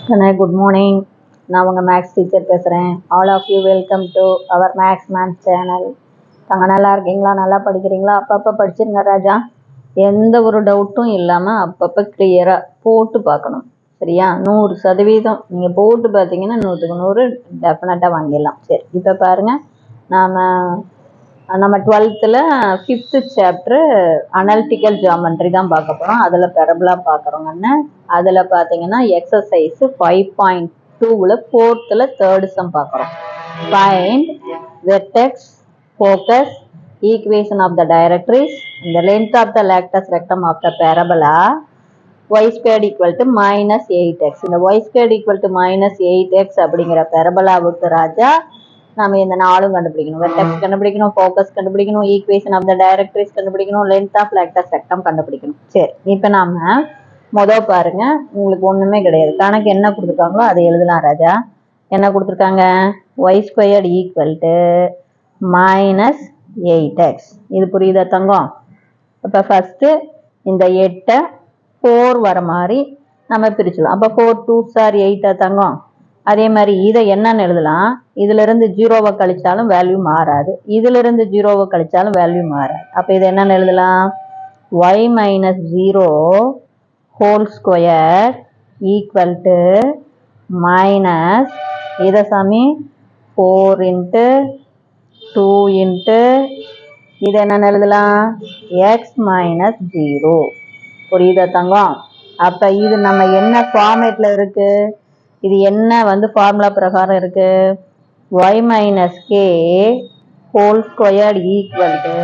Good morning. நான் உங்கள் maths teacher பேசுகிறேன். All of you welcome to our maths channel. அங்கே நல்லா இருக்கீங்களா? நல்லா படிக்கிறீங்களா? அப்பப்போ படிச்சிருங்க ராஜா. எந்த ஒரு டவுட்டும் இல்லாமல் அப்பப்போ கிளியராக போட்டு பார்க்கணும். சரியா? 100% நீங்கள் போட்டு பார்த்தீங்கன்னா 100க்கு 100 டெஃபினட்டாக வாங்கிடலாம். சரி, இப்போ பாருங்கள், நம்ம 12th 5th chapter analytical geometry தான் பார்க்க போகிறோம். அதில் பெரபலா பார்க்குறோங்கன்னு. அதில் பார்த்தீங்கன்னா எக்ஸசைஸ் 5.2 4th 3rd சம் பார்க்குறோம். Find vertex, focus, equation of the directrix, the length of the lactus rectum of the parabola y squared equal to -8x. இந்த y squared equal to -8x அப்படிங்கிற பெரபலாவுக்கு ராஜா நம்ம இந்த 4 கண்டுபிடிக்கணும். வெர்டெக்ஸ் கண்டுபிடிக்கணும், focus கண்டுபிடிக்கணும், equation of the directrix கண்டுபிடிக்கணும், length of லாக்டஸ் rectum கண்டுபிடிக்கணும். சரி, இப்போ நாம பாருங்க, உங்களுக்கு ஒண்ணுமே கிடையாது. கணக்கு என்ன கொடுத்துருக்காங்களோ அதை எழுதலாம் ராஜா. என்ன கொடுத்துருக்காங்க? y squared equal to -8x. இது புரியுதா தங்கம்? அப்ப ஃபர்ஸ்ட் இந்த 8 4 வர மாதிரி நம்ம பிரிச்சலாம். அப்ப 4 2s are 8 தங்கம். அதே மாதிரி இதை என்னன்னு எழுதலாம்? இதுல இருந்து 0வை கழிச்சாலும் வேல்யூ மாறாது, இதுல இருந்து 0வை கழிச்சாலும் வேல்யூ மாறாது. அப்ப இது என்னன்னு எழுதலாம்? y - 0 whole square equal to இதை சாமி 4 into 2 into இது என்னன்னு எழுதலாம்? x - 0. புரியுதா தங்கம்? அப்ப இது நம்ம என்ன ஃபார்மேட்ல இருக்கு? இது என்ன ஃபார்முலா பிரகாரம் இருக்கு? y - k whole squared equal to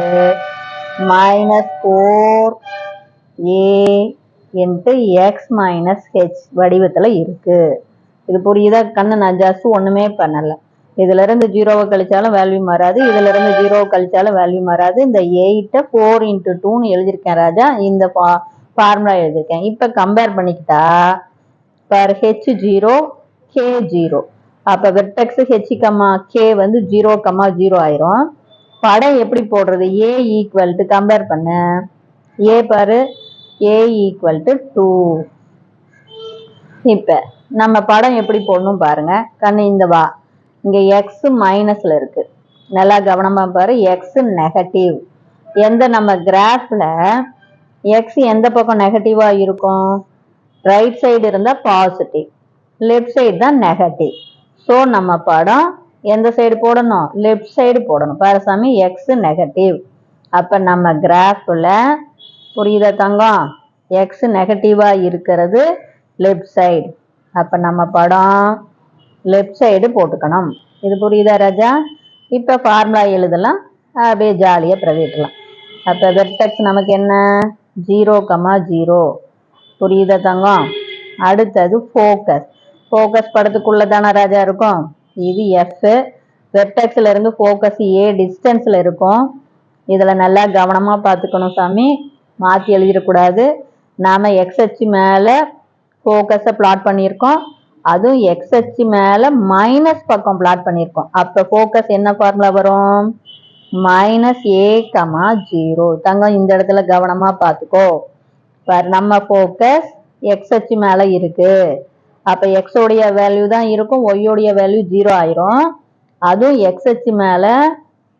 -4a into x - h வடிவத்துல இருக்கு. இது புரியுதா கண்ணு? நான் ஜஸ்ட் ஒண்ணுமே பண்ணல. இதுல இருந்து 0வை கழிச்சாலும் வேல்யூ மாறாது, இதுல இருந்து 0வை கழிச்சாலும் வேல்யூ மாறாது. இந்த 8 4 into 2ன்னு எழுதியிருக்கேன் ராஜா. இந்த ஃபார்முலா எழுதியிருக்கேன். இப்ப கம்பேர் பண்ணிக்கிட்டா பாரு, h0 k0. அப்ப வெர்டெக்ஸ் h, k 0, 0 ஆயிரும். படம் எப்படி போடுறது? a ஈக்குவல் டு கம்பேர் பண்ண a பாரு, a ஈக்குவல் டு 2. இப்ப நம்ம படம் எப்படி போடணும் பாருங்க கண்ணு. இந்த இங்க எக்ஸ் மைனஸ்ல இருக்கு, நல்லா கவனமா பாரு. X negative. எந்த நம்ம கிராஃப்ல எக்ஸ் எந்த பக்கம் நெகட்டிவா இருக்கும்? ரைட் சைடு இருந்தா பாசிட்டிவ், லெஃப்ட் சைடு தான் நெகட்டிவ். ஸோ நம்ம படம் எந்த சைடு போடணும்? லெஃப்ட் சைடு போடணும். பாரு சாமி, எக்ஸ் நெகட்டிவ். அப்ப நம்ம கிராஃப்ல புரியுதா தங்கம்? எக்ஸ் நெகட்டிவா இருக்கிறது லெஃப்ட் சைடு. அப்ப நம்ம படம் லெஃப்ட் சைடு போட்டுக்கணும். இது புரியுதா ராஜா? இப்ப ஃபார்முலா எழுதலாம், அப்படியே ஜாலியா பிரதிக்கலாம். அப்ப வெர்டெக்ஸ் நமக்கு என்ன? 0, 0. புரியுதா தங்கம்? அடுத்தது ஃபோக்கஸ். ஃபோக்கஸ் படத்துக்குள்ள தானே ராஜா இருக்கும். இது எஃப். வெர்டெக்ஸ்ல இருந்து ஃபோக்கஸ் ஏ டிஸ்டன்ஸ்ல இருக்கும். இதுல நல்லா கவனமா பார்த்துக்கணும் சாமி, மாத்தி எழுதிடக்கூடாது. நாம எக்ஸ் அச்சு மேல ஃபோக்கஸை பிளாட் பண்ணியிருக்கோம், அதுவும் எக்ஸ் அச்சு மேல மைனஸ் பக்கம் பிளாட் பண்ணியிருக்கோம். அப்ப ஃபோக்கஸ் என்ன ஃபார்முலா வரும்? -a, 0. தங்கம் இந்த இடத்துல கவனமா பார்த்துக்கோ. நம்ம ஃபோக்கஸ் எக்ஸ் அச்சு மேல இருக்கு. அப்ப எக்ஸ் உடைய வேல்யூ தான் இருக்கும், ஒய் உடைய வேல்யூ 0 ஆயிரும். அதுவும் எக்ஸ் அச்சு மேல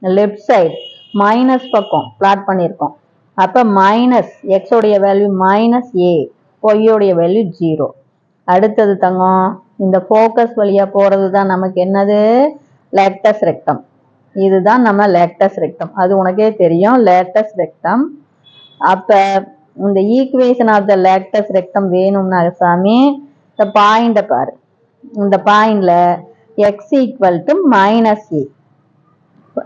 லெஃப்ட் சைடு மைனஸ் பக்கம் பிளாட் பண்ணியிருக்கோம். அப்ப மைனஸ் எக்ஸ் உடைய வேல்யூ -a, ஒய் உடைய வேல்யூ 0. அடுத்தது தங்கம், இந்த ஃபோக்கஸ் வழியா போறது தான் நமக்கு என்னது? லாக்டஸ் ரெக்டம். இதுதான் நம்ம லாக்டஸ் ரெக்டம். அது உனக்கே தெரியும், லாக்டஸ் ரெக்டம். அப்ப இந்த equation of the latus rectum வேணும்னா சாமி, இந்த பாயிண்ட பாரு. இந்த பாயிண்ட்ல x ஈக்குவல் டு -a,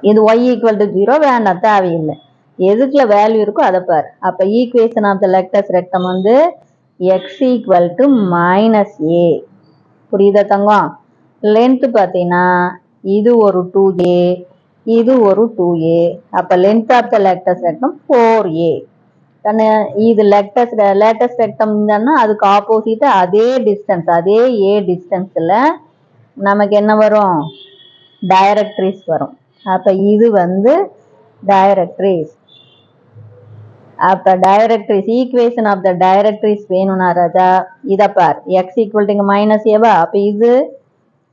இது y ஈக்குவல் டு 0 வேண்டாம், தேவையில்லை. எதுக்குள்ள வேல்யூ இருக்கோ அதை பாரு. அப்ப equation of the latus rectum x equal to -a. புரியுதா தங்கம்? லென்த் பார்த்தீங்கன்னா இது ஒரு 2a, இது ஒரு 2a. அப்ப length of the latus rectum 4a. இது லேட்டஸ்ட் ரெக்டம் தானே, அதுக்கு ஆப்போசிட் அதே டிஸ்டன்ஸ், அதே a டிஸ்டன்ஸ்ல நமக்கு என்ன வரும்? டைரக்ட்ரிஸ் வரும். அப்ப இது டைரக்ட்ரிஸ். அப்ப directrix equation of the directrix வேணும்னா ராஜா இதை பார் எக்ஸ் ஈக்குவல் டு இங்கே மைனஸ் ஏவா அப்போ இது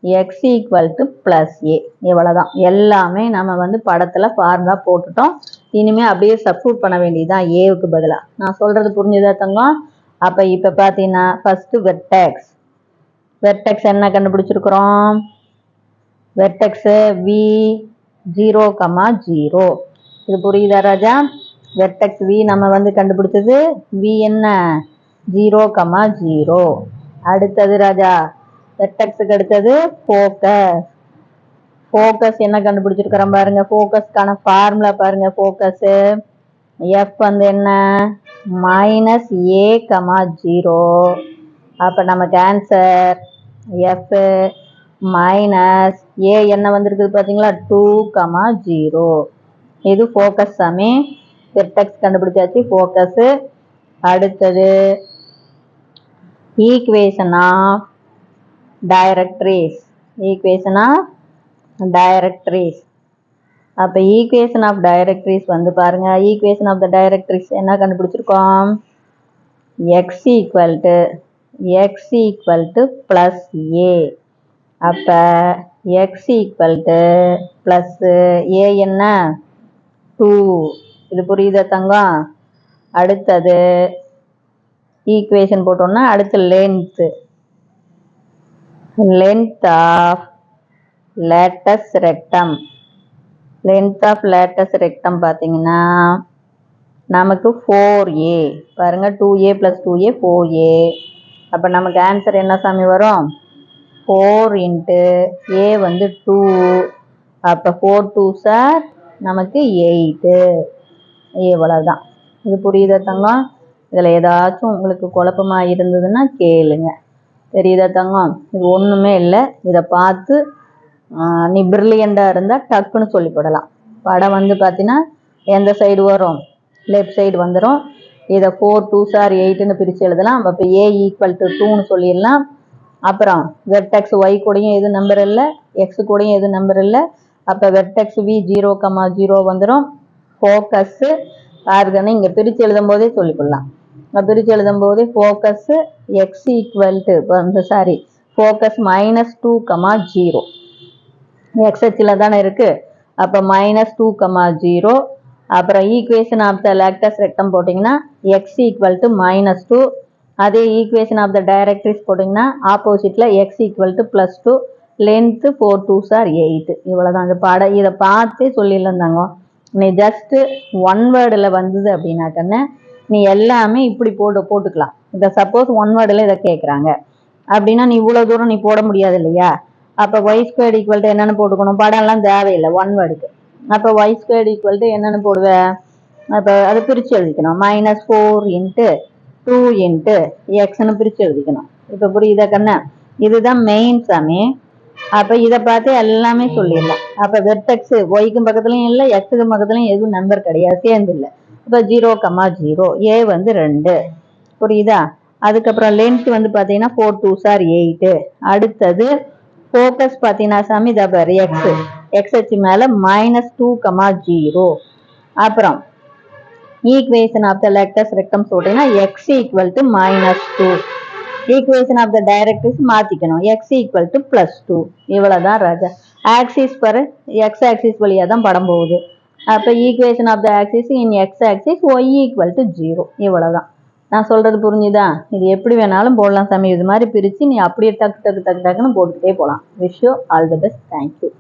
x equal to plus a இவ்வளோதான். எல்லாமே நம்ம வந்து படத்தில் ஃபார்முலா போட்டுட்டோம். இனிமேல் அப்படியே சப்ஸ்டிட்யூட் பண்ண வேண்டியதுதான் ஏவுக்கு பதிலாக. நான் சொல்கிறது புரிஞ்சுதா தங்கம்? அப்போ இப்போ பார்த்தீங்கன்னா ஃபஸ்ட்டு வெர்டெக்ஸ் என்ன கண்டுபிடிச்சிருக்கிறோம்? வெர்டெக்ஸு வி 0,0 இது புரியுதா ராஜா? வெர்டெக்ஸ் வி நம்ம வந்து கண்டுபிடிச்சது வி என்ன 0,0. அடுத்தது ராஜா வெர்டெக்ஸுக்கு அடுத்தது ஃபோக்கஸ் என்ன கண்டுபிடிச்சிருக்கிறோம் பாருங்க. ஃபோக்கஸ்க்கான ஃபார்முலா பாருங்க. ஃபோக்கஸு எஃப் வந்து என்ன -a,0. அப்போ நமக்கு ஆன்சர் எஃப் மைனஸ் ஏ என்ன வந்திருக்குது பார்த்தீங்களா 2,0. இது ஃபோக்கஸ் சாமி. வெர்டெக்ஸ் கண்டுபிடிச்சாச்சு ஃபோக்கஸு. அடுத்தது ஈக்குவேஷன் ஆஃப் டைரக்ட்ரிஸ் அப்போ ஈக்குவேஷன் ஆஃப் டைரக்ட்ரிஸ் வந்து பாருங்க. ஈக்குவேஷன் ஆஃப் த டைரக்ட்ரிஸ் என்ன கண்டுபிடிச்சிருக்கோம்? எக்ஸ் ஈக்குவல் டு ப்ளஸ் ஏ. அப்போ எக்ஸ் ஈக்குவல் டு ப்ளஸ் ஏ என்ன 2. இது புரியுதா தங்கம்? அடுத்தது ஈக்குவேஷன் போட்டோம்னா அடுத்து லென்த் ஆஃப் லேட்டஸ் ரெக்டம் பார்த்தீங்கன்னா நமக்கு 4a பாருங்க. 2a + 2a 4a. அப்போ நமக்கு ஆன்சர் என்ன சாமி வரும்? 4 × a வந்து 2. அப்போ 4 2s are நமக்கு 8. இவ்வளோதான். இது புரியுதா தங்கம்? இதில் ஏதாச்சும் உங்களுக்கு குழப்பமாக இருந்ததுன்னா கேளுங்க. தெரியுதா தங்கம்? இது ஒன்றுமே இல்லை. இதை பார்த்து நீ பிரில்லியண்டாக இருந்தால் டக்குன்னு சொல்லிப்படலாம். படம் வந்து பார்த்தீங்கன்னா எந்த சைடு வரும்? லெஃப்ட் சைடு வந்துடும். இதை 4 2s are 8ன்னு பிரித்து எழுதலாம். அப்போ a ஈக்குவல் டு 2ன்னு சொல்லிடலாம். அப்புறம் வெர்டெக்ஸ் ஒய் கூடயும் எது நம்பர் இல்லை, எக்ஸு கூடயும் எது நம்பர் இல்லை. அப்போ வெர்டெக்ஸ் வி 0,0 வந்துடும். ஃபோக்கஸ்ஸு பாருங்கன்னு இங்கே பிரித்து எழுதும் போதே சொல்லிக்கொள்ளலாம். பிரித்து எழுதும் போதே focus x equal to focus -2,0 எக்ஸ்ஹெச்சில் தானே இருக்குது. அப்போ -2,0. அப்புறம் equation of the latus rectum போட்டிங்கன்னா எக்ஸ் ஈக்குவல் டு -2. அதே ஈக்குவேஷன் ஆஃப் த டைரக்ட்ரிஸ் போட்டிங்கன்னா ஆப்போசிட்டில் x equal to +2. Length 4 2s are 8. இவ்வளோதான். இந்த படம் இதை பார்த்தே சொல்லிடலாந்தாங்க. நீ ஜஸ்ட்டு ஒன் வேர்டில் வந்தது அப்படின்னாக்கன்னு நீ எல்லாமே இப்படி போட்டுக்கலாம். இப்போ சப்போஸ் ஒன் வேர்டில் இதை கேட்குறாங்க அப்படின்னா நீ இவ்வளோ தூரம் நீ போட முடியாது இல்லையா? அப்போ y² ஈக்குவல் டு என்னென்னு போட்டுக்கணும்? படம்லாம் தேவையில்லை ஒன் வேர்டுக்கு. அப்போ y² ஈக்குவல் டு என்னென்னு போடுவேன்? அப்போ அதை பிரித்து எழுதிக்கணும். -4 × 2 × xன்னு பிரித்து எழுதிக்கணும். இப்போ புரியுதா கண்ணா? இதுதான் மெயின் சாமி. அப்போ இதை பார்த்து எல்லாமே சொல்லிடலாம். அப்போ வெர்டெக்ஸு ஒய்க்கும் பக்கத்துலையும் இல்லை, எக்ஸுக்கும் பக்கத்துலையும் எதுவும் நம்பர் கிடையாது, சேர்ந்து இல்லை. இப்போ 0,0 ஏ வந்து 2. புரியுதா? அதுக்கப்புறம் லென்த் வந்து பார்த்தீங்கன்னா 4 2s are 8. அடுத்தது ஃபோக்கஸ் பார்த்தீங்கன்னா சாமி இதை பாரு எக்ஸ்ஹெச் மேலே -2,0. அப்புறம் equation of the latus rectum சொல்றீங்கன்னா x equal to -2. Equation of the directrix மாற்றிக்கணும். X equal to +2. இவ்வளோதான் ராஜா. ஆக்சிஸ் பாரு எக்ஸ் ஆக்சிஸ் வழியாக தான் படம் போகுது. அப்போ equation of the axis in x axis y equal to 0. இவ்வளோதான். நான் சொல்கிறது புரிஞ்சுதா? இது எப்படி வேணாலும் போடலாம் சாமி. இது மாதிரி பிரித்து நீ அப்படியே டக்குன்னு போட்டுக்கிட்டே போகலாம். Wish you all the best. Thank you.